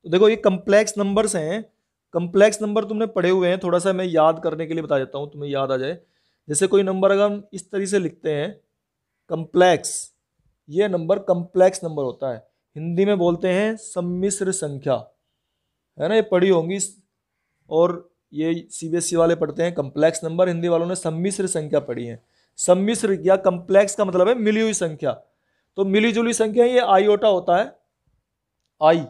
तो देखो ये कम्प्लेक्स नंबर्स हैं, कम्प्लेक्स नंबर तुमने पढ़े हुए हैं, थोड़ा सा मैं याद करने के लिए बता देता हूँ, तुम्हें याद आ जाए। जैसे कोई नंबर अगर हम इस तरीके से लिखते हैं कम्प्लेक्स, ये नंबर कम्प्लेक्स नंबर होता है, हिंदी में बोलते हैं सम्मिश्र संख्या, है ना, ये पढ़ी होंगी। और ये सीबीएसई वाले पढ़ते हैं कम्प्लेक्स नंबर, हिंदी वालों ने सम्मिश्र संख्या पढ़ी है। सम्मिश्र या कम्प्लेक्स का मतलब है मिली हुई संख्या, तो मिली जुली संख्या ये आईओटा होता है, आई,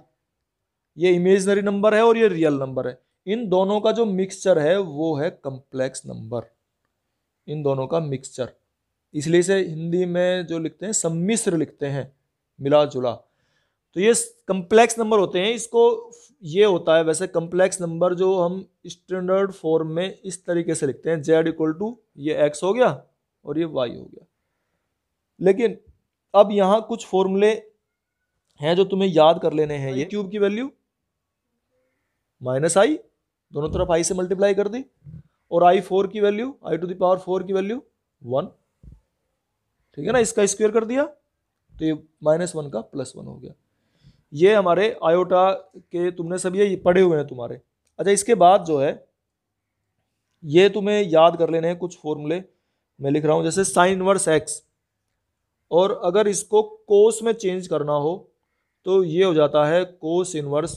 ये इमेजिनरी नंबर है और ये रियल नंबर है, इन दोनों का जो मिक्सचर है वो है कम्प्लेक्स नंबर, इन दोनों का मिक्सचर, इसलिए इसे हिंदी में जो लिखते हैं सम्मिश्र लिखते हैं, मिला जुला। तो ये कम्प्लेक्स नंबर होते हैं, इसको ये होता है वैसे कम्प्लेक्स नंबर जो हम स्टैंडर्ड फॉर्म में इस तरीके से लिखते हैं, z इक्वल टू ये x हो गया और ये y हो गया। लेकिन अब यहाँ कुछ फॉर्मूले हैं जो तुम्हें याद कर लेने हैं। ये क्यूब की वैल्यू माइनस आई, दोनों तरफ आई से मल्टीप्लाई कर दी, और i4 की value i to the power 4 की वैल्यू 1, ठीक है ना, इसका स्क्वायर कर दिया तो ये -1 का +1 हो गया। ये हमारे आयोटा के तुमने सब ये पढ़े हुए हैं तुम्हारे। अच्छा, इसके बाद जो है ये तुम्हें याद कर लेने हैं कुछ फॉर्मूले, मैं लिख रहा हूं, जैसे साइन इनवर्स एक्स, और अगर इसको कोस में चेंज करना हो तो ये हो जाता है cos inverse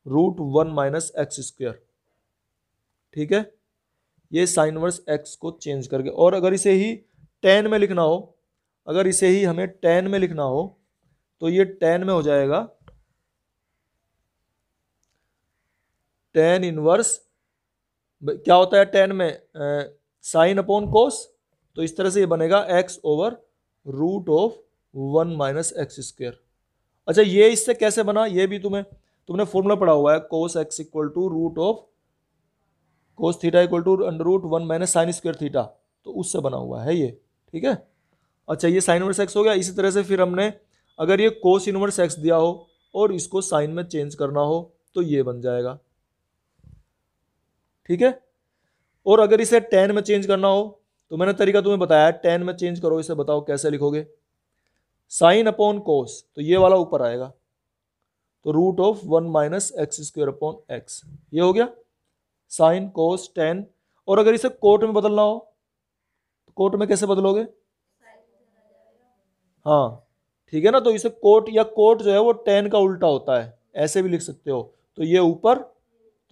√1 minus x square, ठीक है, ये साइन इनवर्स एक्स को चेंज करके। और अगर इसे ही टेन में लिखना हो, अगर इसे ही हमें टेन में लिखना हो तो ये टेन में हो जाएगा टेन इनवर्स, क्या होता है टेन में, साइन अपॉन कोस, तो इस तरह से ये बनेगा x/√1 माइनस एक्स स्क्वायर। अच्छा, ये इससे कैसे बना, ये भी तुमने फॉर्मूला पढ़ा हुआ है, cos x equal to root of cos theta equal to √1 minus sine square theta, तो उससे बना हुआ है ये, ठीक है। अच्छा, ये साइन इनवर्स एक्स हो गया। इसी तरह से फिर हमने अगर ये कोस इनवर्स एक्स दिया हो और इसको साइन में चेंज करना हो तो ये बन जाएगा, ठीक है। और अगर इसे टेन में चेंज करना हो तो मैंने तरीका तुम्हें बताया, टेन में चेंज करो, इसे बताओ कैसे लिखोगे, साइन अपॉन कोस, तो ये वाला ऊपर आएगा, तो √1 minus x square upon x, ये हो गया साइन कोस टेन। और अगर इसे कोट में बदलना हो तो कोट में कैसे बदलोगे, हाँ, ठीक है ना, तो इसे कोट, या कोट जो है वो टेन का उल्टा होता है, ऐसे भी लिख सकते हो, तो ये ऊपर,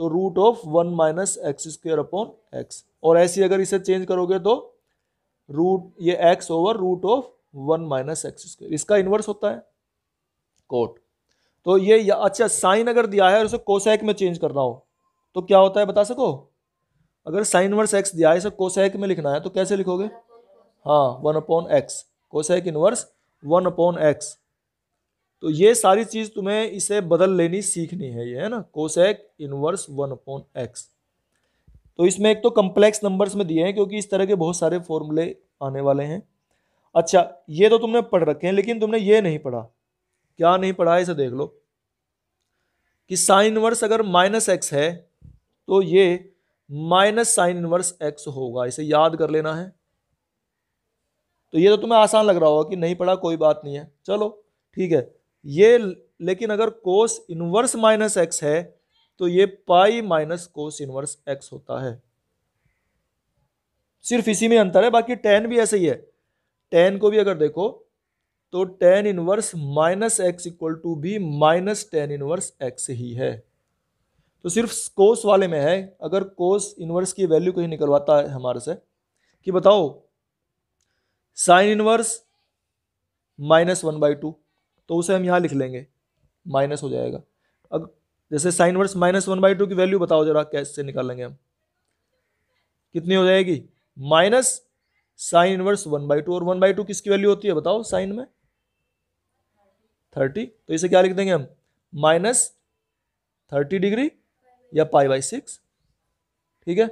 तो √1 minus x square upon x, और ऐसे अगर इसे चेंज करोगे तो ये x/√1 माइनस एक्स स्क्वायर, इसका इनवर्स होता है कोट। तो ये अच्छा, साइन अगर दिया है और उसे कोसेक में चेंज करना हो तो क्या होता है बता सको, अगर साइन इनवर्स एक्स दिया है, इसे कोसेक में लिखना है तो कैसे लिखोगे, हाँ, 1/x, कोसेक इनवर्स 1/x। तो ये सारी चीज तुम्हें इसे बदल लेनी सीखनी है, ये है ना, कोसेक इनवर्स 1/x। तो इसमें एक तो कम्प्लेक्स नंबर्स में दिए हैं क्योंकि इस तरह के बहुत सारे फॉर्मूले आने वाले हैं। अच्छा, ये तो तुमने पढ़ रखे हैं, लेकिन तुमने ये नहीं पढ़ा, क्या नहीं पढ़ा है इसे देख लो, कि साइन इनवर्स अगर -x है तो ये माइनस साइन इनवर्स x होगा, इसे याद कर लेना है। तो ये तो तुम्हें आसान लग रहा होगा कि नहीं पढ़ा, कोई बात नहीं है, चलो ठीक है ये। लेकिन अगर कोस इनवर्स -x है तो ये pi minus cos inverse x होता है, सिर्फ इसी में अंतर है, बाकी टेन भी ऐसे ही है। टेन को भी अगर देखो तो tan inverse -x equal to भी माइनस टेन इनवर्स x ही है, तो सिर्फ कोस वाले में है। अगर कोस इनवर्स की वैल्यू कहीं निकलवाता है हमारे से कि बताओ साइन इनवर्स -1/2, तो उसे हम यहां लिख लेंगे, माइनस हो जाएगा। अब जैसे साइन इनवर्स -1/2 की वैल्यू बताओ जरा, कैसे निकालेंगे हम, कितनी हो जाएगी, माइनस साइन इनवर्स 1/2, और 1/2 किसकी वैल्यू होती है बताओ साइन में, 30, तो इसे क्या लिख देंगे हम, -30 डिग्री या π/6, ठीक है।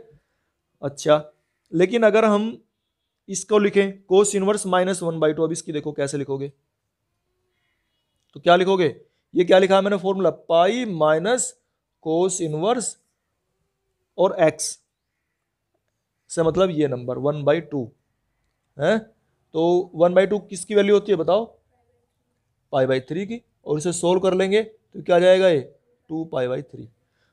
अच्छा, लेकिन अगर हम इसको लिखें कोस इनवर्स -1/2, अब इसकी देखो कैसे लिखोगे, तो क्या लिखोगे, ये क्या लिखा है मैंने formula, pi minus cos inverse और x से मतलब ये नंबर 1/2 है, तो 1/2 किसकी वैल्यू होती है बताओ, π/3 की, और इसे सोल्व कर लेंगे तो क्या जाएगा, ये 2π/3।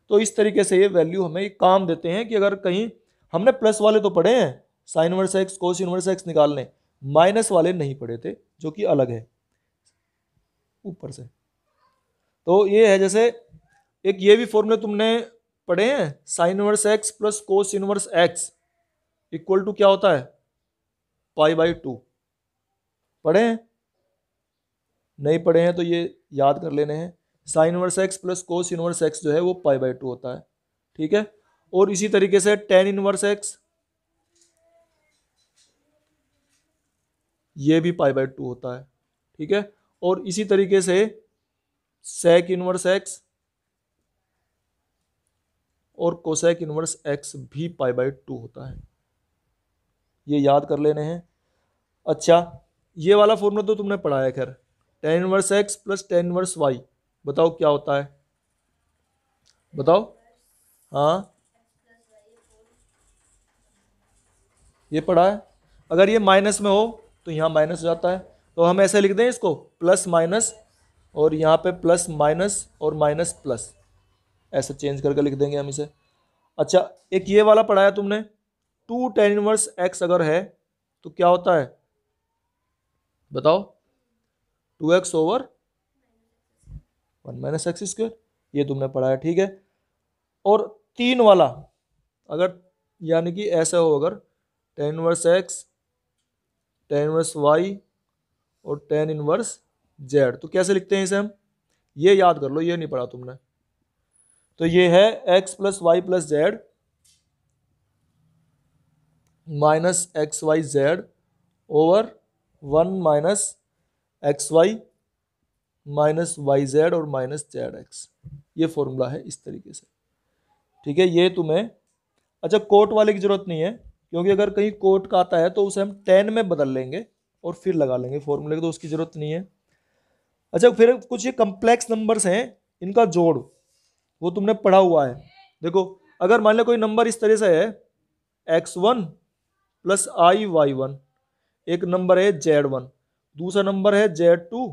तो इस तरीके से ये वैल्यू हमें काम देते हैं कि अगर कहीं हमने प्लस वाले तो पढ़े हैं, साइन इनवर्स एक्स कोस इनवर्स एक्स निकालने, माइनस वाले नहीं पढ़े थे जो कि अलग है ऊपर से। तो ये है, जैसे एक ये भी फॉर्मूले तुमने पढ़े हैं, sine inverse x plus cos inverse x equal to क्या होता है, π/2। पढ़े हैं? नहीं पढ़े हैं तो ये याद कर लेने हैं। Sine inverse x plus cos inverse x जो है वो π/2 होता है, ठीक है। और इसी तरीके से टेन इनवर्स एक्स, ये भी π/2 होता है, ठीक है। और इसी तरीके से सेक इनवर्स एक्स और कोसेक इनवर्स एक्स भी π/2 होता है, ये याद कर लेने हैं। अच्छा, ये वाला फॉर्मूला तो तुमने पढ़ा है खैर, tan inverse x plus tan inverse y, बताओ क्या होता है, बताओ। हाँ, ये पढ़ा है। अगर ये माइनस में हो तो यहाँ माइनस हो जाता है, तो हम ऐसे लिख दें इसको, प्लस माइनस, और यहाँ पे प्लस माइनस और माइनस प्लस, ऐसे चेंज करके लिख देंगे हम इसे। अच्छा, एक ये वाला पढ़ा है तुमने, टू टेन इनवर्स एक्स अगर है तो क्या होता है, बताओ। 2x/1 - x², ये तुमने पढ़ा है, ठीक है। और तीन वाला अगर, यानी कि ऐसा हो, अगर tan inverse x, tan inverse y और टेन इनवर्स जेड, तो कैसे लिखते हैं इसे हम, ये याद कर लो, ये नहीं पढ़ा तुमने। तो ये है x plus y plus z minus x y z over 1 minus x y minus y z और माइनस जेड एक्स, ये फॉर्मूला है इस तरीके से, ठीक है। ये तुम्हें, अच्छा कोट वाले की जरूरत नहीं है, क्योंकि अगर कहीं कोट का आता है तो उसे हम 10 में बदल लेंगे और फिर लगा लेंगे फॉर्मूले को, तो उसकी जरूरत नहीं है। अच्छा, फिर कुछ ये कम्प्लेक्स नंबर्स हैं, इनका जोड़ वो तुमने पढ़ा हुआ है। देखो, अगर मान लो कोई नंबर इस तरह से है, x1 प्लस i/y1, एक नंबर है z1, दूसरा नंबर है z2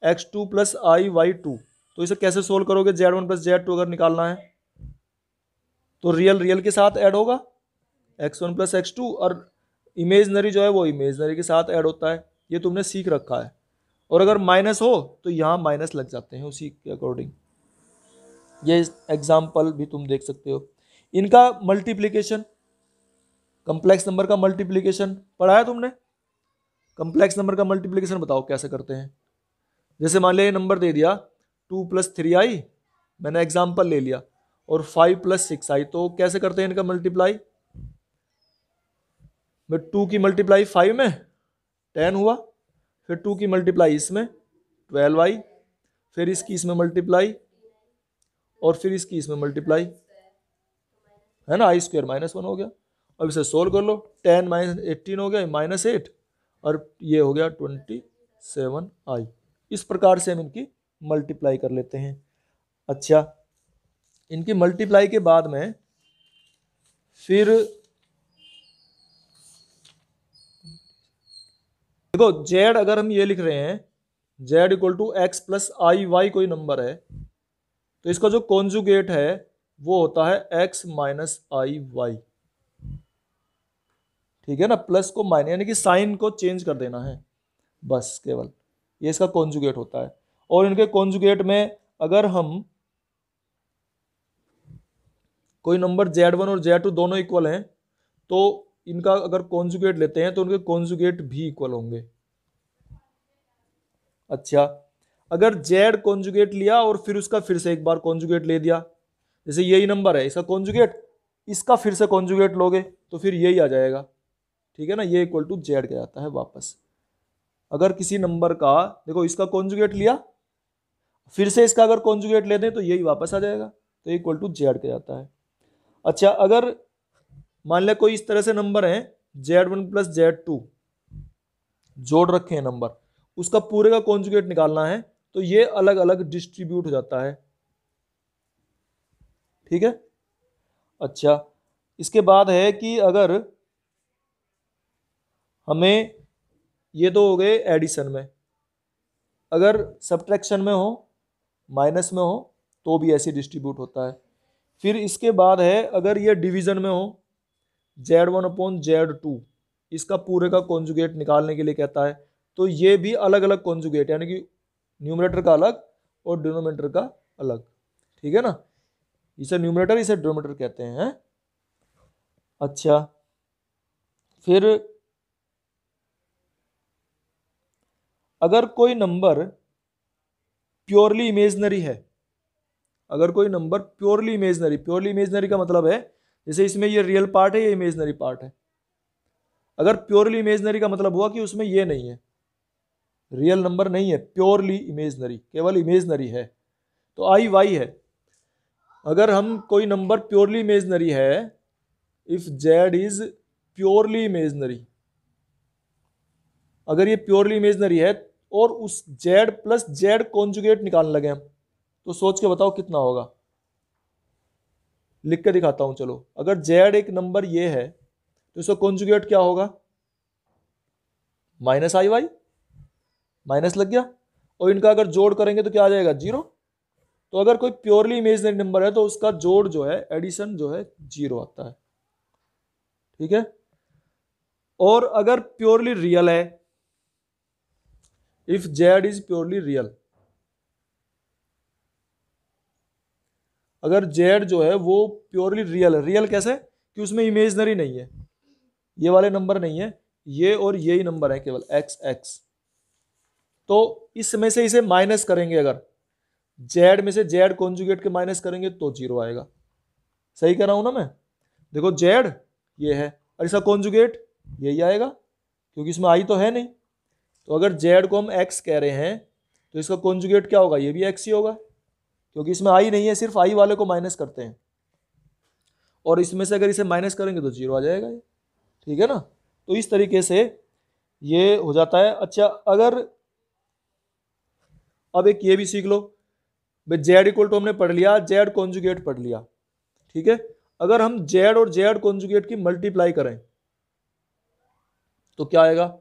x2 प्लस i/y2, तो इसे कैसे सोल्व करोगे, z1 प्लस z2 अगर निकालना है तो रियल रियल के साथ ऐड होगा, x1 प्लस x2, और इमेजनरी जो है वो इमेजनरी के साथ ऐड होता है, ये तुमने सीख रखा है। और अगर माइनस हो तो यहाँ माइनस लग जाते हैं उसी के अकॉर्डिंग, ये एग्जाम्पल भी तुम देख सकते हो। इनका मल्टीप्लीकेशन, कम्प्लेक्स नंबर का मल्टीप्लीकेशन पढ़ा है तुमने, कम्प्लेक्स नंबर का मल्टीप्लीकेशन बताओ कैसे करते हैं। जैसे मान लिया ये नंबर दे दिया 2 + 3i, मैंने एग्जाम्पल ले लिया, और 5 + 6i, तो कैसे करते हैं इनका मल्टीप्लाई, में 2 की मल्टीप्लाई 5 में 10 हुआ, फिर 2 की मल्टीप्लाई इसमें 12i, फिर इसकी इसमें मल्टीप्लाई, और फिर इसकी इसमें मल्टीप्लाई, है ना, i² -1 हो गया। अब इसे सोल्व कर लो, 10 - 18 हो गया, -8, और ये हो गया 27i। इस प्रकार से हम इनकी मल्टीप्लाई कर लेते हैं। अच्छा, इनकी मल्टीप्लाई के बाद में फिर देखो, z अगर हम ये लिख रहे हैं, z = x + i/y कोई नंबर है, तो इसका जो कॉन्जुगेट है वो होता है x - i/y, ठीक है ना, प्लस को माइनस, यानी कि साइन को चेंज कर देना है बस, केवल ये इसका कॉन्जुगेट होता है। और इनके कॉन्जुगेट में अगर हम कोई नंबर z1 और z2 दोनों इक्वल हैं, तो इनका अगर कॉन्जुगेट लेते हैं तो उनके कॉन्जुगेट भी इक्वल होंगे। अच्छा, अगर z कॉन्जुगेट लिया और फिर उसका फिर से एक बार कॉन्जुगेट ले दिया, जैसे यही नंबर है, इसका कॉन्जुगेट, इसका फिर से कॉन्जुगेट लोगे तो फिर यही आ जाएगा, ठीक है ना, ये = z के आता है वापस। अगर किसी नंबर का, देखो इसका कॉन्जुगेट लिया, फिर से इसका अगर कॉन्जुगेट लेते हैं तो यही वापस आ जाएगा, तो ये = z के आता है। अच्छा, अगर मान लिया कोई इस तरह से नंबर है, z1 + z2 जोड़ रखे हैं नंबर, उसका पूरे का कॉन्जुगेट निकालना है, तो ये अलग अलग डिस्ट्रीब्यूट हो जाता है, ठीक है। अच्छा, इसके बाद है कि अगर हमें, ये तो हो गए एडिशन में, अगर सब्ट्रैक्शन में हो, माइनस में हो, तो भी ऐसे डिस्ट्रीब्यूट होता है। फिर इसके बाद है अगर ये डिवीजन में हो, Z1/Z2 इसका पूरे का कॉन्जुगेट निकालने के लिए कहता है, तो ये भी अलग अलग कॉन्जुगेट, यानी कि न्यूमरेटर का अलग और डिनोमिनेटर का अलग, ठीक है ना। इसे न्यूमरेटर इसे डिनोमिनेटर कहते हैं। अच्छा, फिर अगर कोई नंबर प्योरली इमेजनरी है, अगर कोई नंबर प्योरली इमेजनरी का मतलब है जैसे इसमें ये रियल पार्ट है, ये इमेजनरी पार्ट है। अगर प्योरली इमेजनरी का मतलब हुआ कि उसमें ये नहीं है, रियल नंबर नहीं है, प्योरली इमेजनरी, केवल इमेजनरी है, तो आई वाई है। अगर हम कोई नंबर प्योरली इमेजनरी है, if Z is purely imaginary, अगर ये प्योरली इमेजनरी है और उस जेड प्लस जेड कॉन्जुगेट निकालने लगे हम, तो सोच के बताओ कितना होगा। लिख के दिखाता हूं, चलो। अगर जेड एक नंबर ये है तो इसका कॉन्जुगेट क्या होगा, माइनस आई वाई, माइनस लग गया, और इनका अगर जोड़ करेंगे तो क्या आ जाएगा, जीरो। तो अगर कोई प्योरली इमेजनरी नंबर है तो उसका जोड़ जो है, एडिशन जो है, जीरो आता है, ठीक है। और अगर प्योरली रियल है, if Z is purely real, अगर जेड जो है वो प्योरली रियल है, रियल कैसे कि उसमें इमेजनरी नहीं है, ये वाले नंबर नहीं है, ये और ये ही नंबर है केवल एक्स एक्स, तो इसमें से इसे माइनस करेंगे, अगर जेड में से जेड कॉन्जुगेट के माइनस करेंगे तो जीरो आएगा। सही कह रहा हूं ना मैं, देखो जेड ये है और इसका कॉन्जुगेट यही आएगा, क्योंकि इसमें आई तो है नहीं। तो अगर जेड को हम एक्स कह रहे हैं तो इसका कॉन्जुगेट क्या होगा, ये भी एक्स ही होगा, क्योंकि इसमें आई नहीं है, सिर्फ आई वाले को माइनस करते हैं, और इसमें से अगर इसे माइनस करेंगे तो जीरो आ जाएगा ये, ठीक है ना। तो इस तरीके से ये हो जाता है। अच्छा, अगर अब एक ये भी सीख लो, भाई जेड इक्वल टू हमने पढ़ लिया, जेड कॉन्जुगेट पढ़ लिया, ठीक है। अगर हम जेड और जेड कॉन्जुगेट की मल्टीप्लाई करें तो क्या आएगा,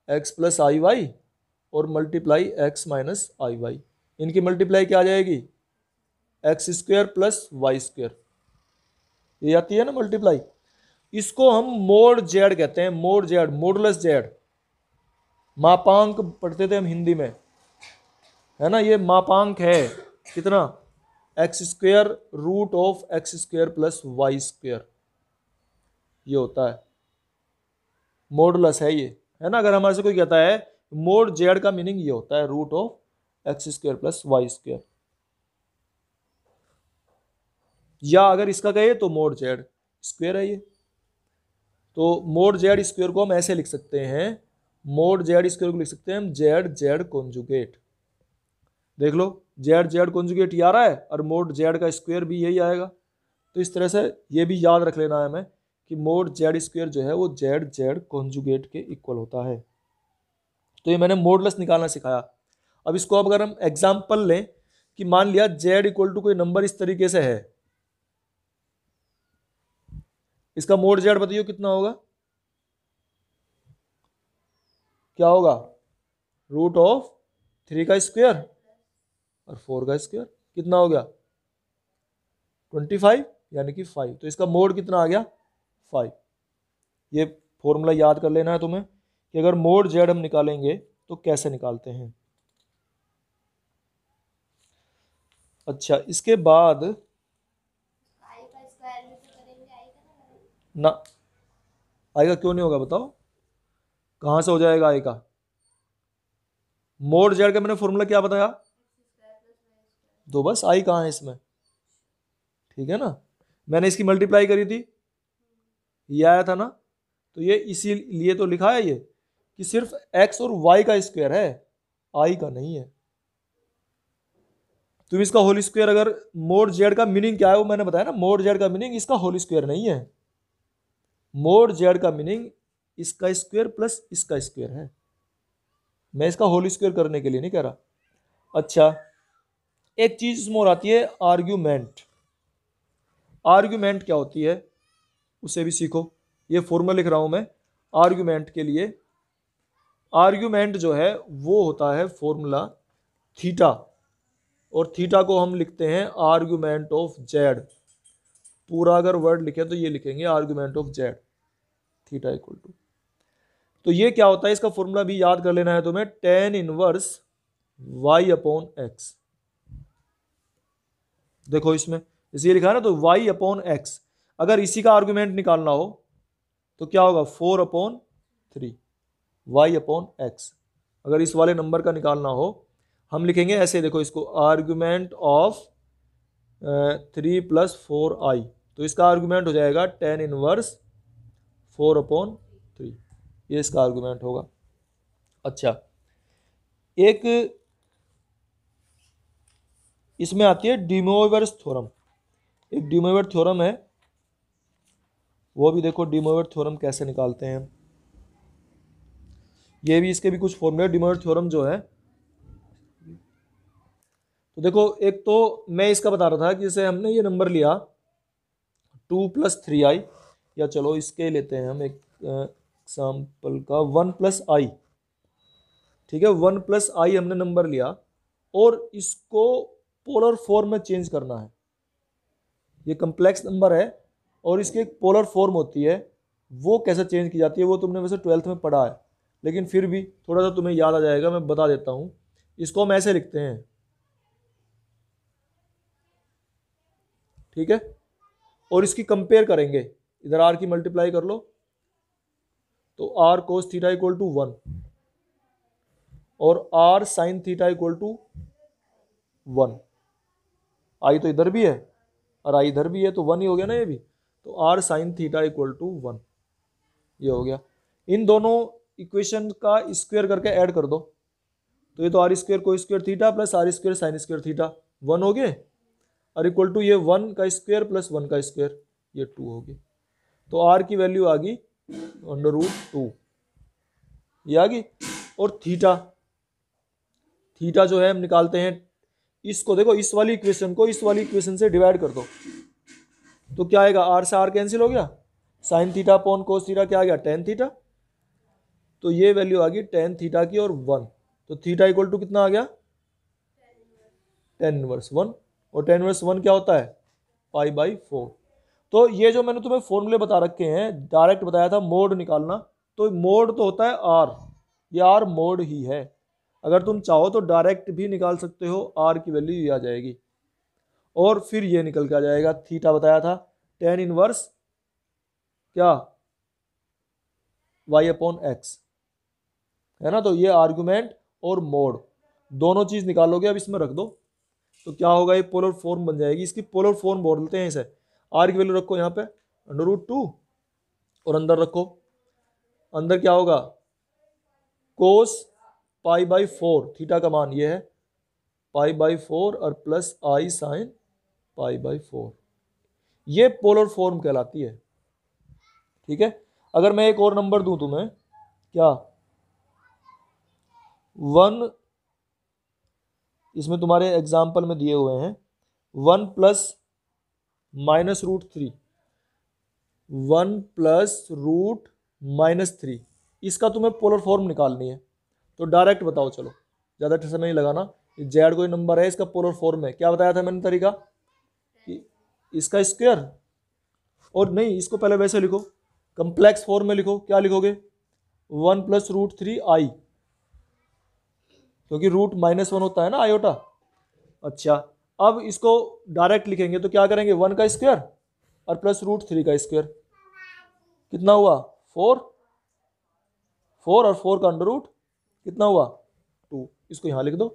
एक्स प्लस आई वाई और multiply x minus i y, इनकी मल्टीप्लाई क्या आ जाएगी, x square plus y square, ये आती है ना मल्टीप्लाई। इसको हम मोड जेड कहते हैं, मोड जेड, मोडुलस जेड, मापांक पढ़ते थे हम हिंदी में, है ना। ये मापांक है कितना, x square root of x square plus y square, ये होता है मोडुलस है ये, है ना। अगर हमारे से कोई कहता है मोड जेड का मीनिंग ये होता है root of x square plus y square, या अगर इसका कहे तो मोड जेड स्क्वायर है ये। तो मोड जेड स्क्वायर को हम ऐसे लिख सकते हैं, मोड जेड स्क्वायर को लिख सकते हैं हम जेड जेड कॉन्जुगेट, देख लो जेड जेड कॉन्जुगेट ये आ रहा है और मोड जेड का स्क्वायर भी यही आएगा। तो इस तरह से ये भी याद रख लेना है हमें कि मोड जेड स्क्वायर जो है वो जेड जेड कॉन्जुगेट के इक्वल होता है। तो ये मैंने मोडुलस निकालना सिखाया। अब इसको अब अगर हम एग्जाम्पल लें कि मान लिया जेड इक्वल टू कोई नंबर इस तरीके से है, इसका मोड जेड बताइए कितना होगा, क्या होगा, रूट ऑफ 3 का स्क्वायर और 4 का स्क्वायर, कितना हो गया 25, यानी कि 5। तो इसका मोड कितना आ गया 5। ये फॉर्मूला याद कर लेना है तुम्हें कि अगर मोड जेड हम निकालेंगे तो कैसे निकालते हैं। अच्छा, इसके बाद ना, आएगा क्यों नहीं होगा बताओ, कहां से हो जाएगा आएगा, मोड जेड का मैंने फॉर्मूला क्या बताया, तो बस आई कहाँ है इसमें, ठीक है ना। मैंने इसकी मल्टीप्लाई करी थी, ये आया था ना, तो ये इसीलिए तो लिखा है ये कि सिर्फ एक्स और वाई का स्क्वायर है, आई का नहीं है। तुम इसका होल स्क्वायर, अगर मोड जेड का मीनिंग क्या है वो मैंने बताया ना, मोड जेड का मीनिंग इसका होल स्क्वायर नहीं है, मोड जेड का मीनिंग इसका स्क्वायर प्लस इसका स्क्वायर है, मैं इसका होल स्क्वायर करने के लिए नहीं कह रहा। अच्छा, एक चीज इसमें और आती है, आर्ग्यूमेंट। आर्ग्यूमेंट क्या होती है उसे भी सीखो, ये फॉर्मूला लिख रहा हूं मैं आर्ग्यूमेंट के लिए। आर्ग्यूमेंट जो है वो होता है फॉर्मूला थीटा और थीटा को हम लिखते हैं आर्गुमेंट ऑफ जेड। पूरा अगर वर्ड लिखे तो ये लिखेंगे argument of z, theta equal to. तो ये क्या होता है, इसका फॉर्मूला भी याद कर लेना है तुम्हें, tan inverse y upon x. देखो इसमें इसे लिखा है ना, तो y अपॉन एक्स, अगर इसी का आर्गुमेंट निकालना हो तो क्या होगा, 4 अपॉन 3 y अपॉन एक्स। अगर इस वाले नंबर का निकालना हो हम लिखेंगे ऐसे, देखो इसको आर्गुमेंट ऑफ 3 प्लस 4i, तो इसका आर्गुमेंट हो जाएगा टेन इनवर्स 4 अपॉन 3, ये इसका आर्गुमेंट होगा। अच्छा, एक इसमें आती है डी मोइवर्स थ्योरम। एक डी मोइवर थ्योरम है, वो भी देखो डी मोइवर थ्योरम कैसे निकालते हैं। ये भी, इसके भी कुछ फॉर्मूले डी मोइवर थ्योरम जो है। तो देखो, एक तो मैं इसका बता रहा था कि जैसे हमने ये नंबर लिया 2 प्लस 3i, या चलो इसके लेते हैं हम एक एग्जाम्पल का 1 प्लस आई, ठीक है, 1 प्लस आई हमने नंबर लिया और इसको पोलर फॉर्म में चेंज करना है। ये कम्प्लेक्स नंबर है और इसकी एक पोलर फॉर्म होती है, वो कैसे चेंज की जाती है वो तुमने वैसे 12th में पढ़ा है, लेकिन फिर भी थोड़ा सा तुम्हें याद आ जाएगा, मैं बता देता हूँ। इसको हम ऐसे लिखते हैं, ठीक है, और इसकी कंपेयर करेंगे, इधर आर की मल्टीप्लाई कर लो तो r cos theta equal to 1 और r sine theta equal to 1। आई तो इधर भी है और आई इधर भी है, तो 1 ही हो गया ना ये भी, तो r sine theta equal to 1, ये हो गया। इन दोनों इक्वेशन का स्क्वायर करके ऐड कर दो, तो ये तो r square cos square theta plus r square sine square theta 1 हो गए, और इक्वल टू ये 1 का स्क्वायर प्लस 1 का स्क्वायर, ये 2 हो गई। तो आर की वैल्यू आ गई √2, ये आ गई। और थीटा, थीटा जो है हम निकालते हैं, इसको देखो, इस वाली इक्वेशन को इस वाली इक्वेशन से डिवाइड कर दो, तो क्या आएगा, आर से आर कैंसिल हो गया, sine theta upon cos theta क्या आ गया, टेन थीटा, तो ये वैल्यू आ गई टेन थीटा की और 1, तो थीटा इक्वल टू कितना आ गया, टेन इनवर्स 1, और टेन इनवर्स 1 क्या होता है, π/4। तो ये जो मैंने तुम्हें फॉर्मूले बता रखे हैं, डायरेक्ट बताया था मोड निकालना, तो मोड तो होता है आर, ये आर मोड ही है। अगर तुम चाहो तो डायरेक्ट भी निकाल सकते हो, आर की वैल्यू ये आ जाएगी, और फिर ये निकल के आ जाएगा, थीटा बताया था टेन इनवर्स क्या, y अपॉन एक्स, है ना। तो ये आर्गुमेंट और मोड दोनों चीज निकालोगे, अब इसमें रख दो तो क्या होगा, ये पोलर फॉर्म बन जाएगी। इसकी पोलर फॉर्म बोलते हैं इसे, आर की वैल्यू रखो यहाँ पे √2 और अंदर रखो, अंदर क्या होगा, कोस π/4, थीटा का मान ये है π/4 और प्लस आई साइन π/4, ये पोलर फॉर्म कहलाती है, ठीक है। अगर मैं एक और नंबर दूं तुम्हें, क्या 1, इसमें तुम्हारे एग्जाम्पल में दिए हुए हैं 1 प्लस -√3, 1 प्लस √-3, इसका तुम्हें पोलर फॉर्म निकालनी है, तो डायरेक्ट बताओ, चलो ज़्यादा समय नहीं लगाना। जेड कोई नंबर है, इसका पोलर फॉर्म है, क्या बताया था मैंने तरीका, कि इसका स्क्वायर, और नहीं, इसको पहले वैसे लिखो, कंप्लेक्स फॉर्म में लिखो, क्या लिखोगे, 1 प्लस √3i, क्योंकि रूट -1 होता है ना आयोटा। अच्छा, अब इसको डायरेक्ट लिखेंगे तो क्या करेंगे, 1 का स्क्वायर और प्लस √3 का स्क्वायर, कितना हुआ 4 और 4 का अंडर रूट कितना हुआ 2, इसको यहाँ लिख दो,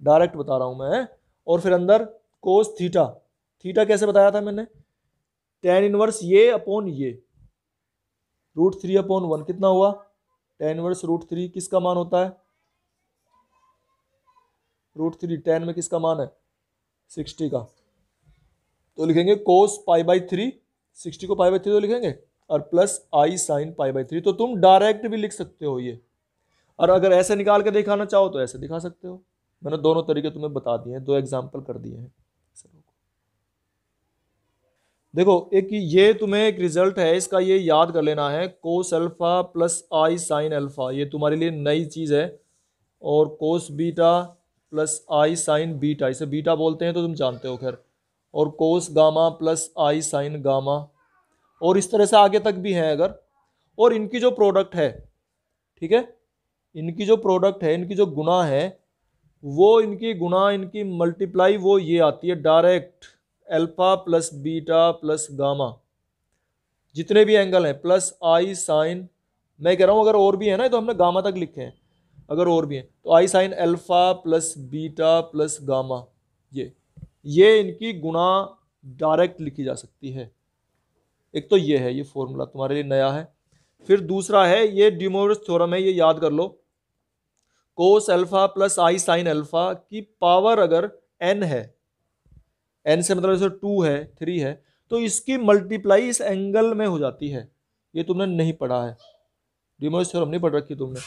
डायरेक्ट बता रहा हूँ मैं। और फिर अंदर कोस थीटा, थीटा कैसे बताया था मैंने, टेन इनवर्स ये अपॉन ये, √3 अपॉन 1 कितना हुआ, टेन इनवर्स √3 किसका मान होता है, √3 10 में किसका मान है, 60 का, तो लिखेंगे कोस π/3, 60 को π/3 तो लिखेंगे, और प्लस आई साइन π/3, तो तुम डायरेक्ट भी लिख सकते हो ये, और अगर ऐसे निकाल के दिखाना चाहो तो ऐसे दिखा सकते हो। मैंने दोनों तरीके तुम्हें बता दिए हैं, 2 एग्जाम्पल कर दिए हैं। देखो, एक ये तुम्हें एक रिजल्ट है इसका, ये याद कर लेना है, cos alpha plus i sine alpha, ये तुम्हारे लिए नई चीज़ है, और cos beta plus i sign beta, इसे बीटा बोलते हैं तो तुम जानते हो खैर, और cos gamma plus i sign gamma, और इस तरह से आगे तक भी हैं अगर। और इनकी जो प्रोडक्ट है, ठीक है, इनकी जो प्रोडक्ट है, इनकी जो गुणा है, वो इनकी गुणा, इनकी मल्टीप्लाई, वो ये आती है direct alpha plus beta plus gamma, जितने भी एंगल हैं प्लस आई साइन, मैं कह रहा हूं अगर और भी है ना तो हमने गामा तक लिखे हैं, अगर और भी हैं तो आई sine alpha plus beta plus gamma, ये इनकी गुणा डायरेक्ट लिखी जा सकती है। एक तो ये है, ये फॉर्मूला तुम्हारे लिए नया है। फिर दूसरा है, ये ड्यूमोरिस थ्योरम है, ये याद कर लो। कोस alpha plus i sine alpha की पावर अगर n है, n से मतलब जैसे 2 है 3 है, तो इसकी मल्टीप्लाई इस एंगल में हो जाती है। ये तुमने नहीं पढ़ा है, ड्यूमोरिस थ्योरम नहीं पढ़ रखी तुमने,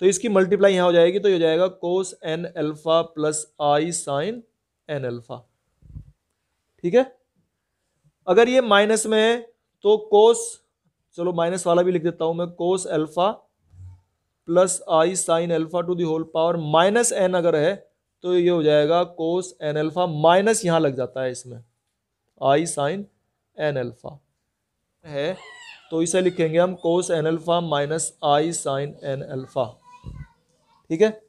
तो इसकी मल्टीप्लाई यहां हो जाएगी, तो ये हो जाएगा कोस n alpha plus i sign n alpha. ठीक है, अगर ये माइनस में है तो कोस, चलो माइनस वाला भी लिख देता हूं मैं, cos alpha plus i sine alpha to the whole power minus n अगर है तो ये हो जाएगा कोस एन अल्फा, माइनस यहां लग जाता है इसमें, आई साइन एन अल्फा है तो इसे लिखेंगे हम कोस N alpha minus i sign N alpha. ठीक है,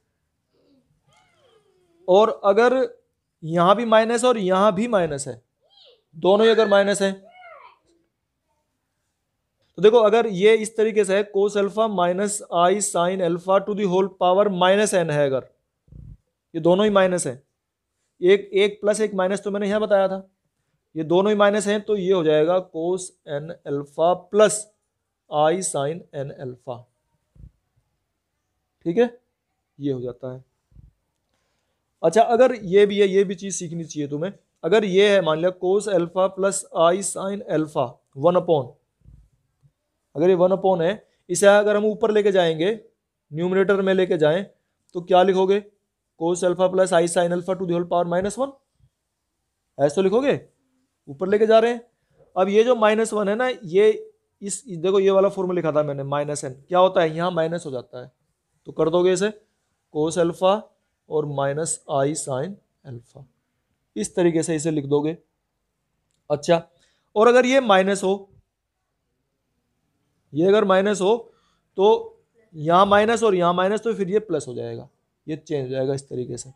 और अगर यहां भी माइनस और यहां भी माइनस है, दोनों ही अगर माइनस है, तो देखो अगर ये इस तरीके से है cos alpha minus i sine alpha to the whole power minus n है, अगर ये दोनों ही माइनस है, एक एक प्लस एक माइनस तो मैंने यहां बताया था, ये दोनों ही माइनस हैं, तो ये हो जाएगा कोस N alpha plus i sign N alpha. ठीक है, ये हो जाता है। अच्छा, अगर ये भी है, ये भी चीज सीखनी चाहिए तुम्हें, अगर ये है मान लिया कोस alpha plus i sine alpha 1/, अगर ये 1/, है इसे अगर हम ऊपर लेके जाएंगे, न्यूमरेटर में लेके जाएं, तो क्या लिखोगे, cos alpha plus i sine alpha to the whole power -1, ऐसे तो लिखोगे, ऊपर लेके जा रहे हैं। अब ये जो -1 है ना, ये इस देखो ये वाला फॉर्मूला लिखा था मैंने, -n क्या होता है, यहाँ माइनस हो जाता है, तो कर दोगे इसे कोस अल्फा और माइनस आई साइन अल्फा, इस तरीके से इसे लिख दोगे। अच्छा, और अगर ये माइनस हो, ये अगर माइनस हो तो यहाँ माइनस और यहाँ माइनस, तो फिर ये प्लस हो जाएगा, ये चेंज हो जाएगा इस तरीके से।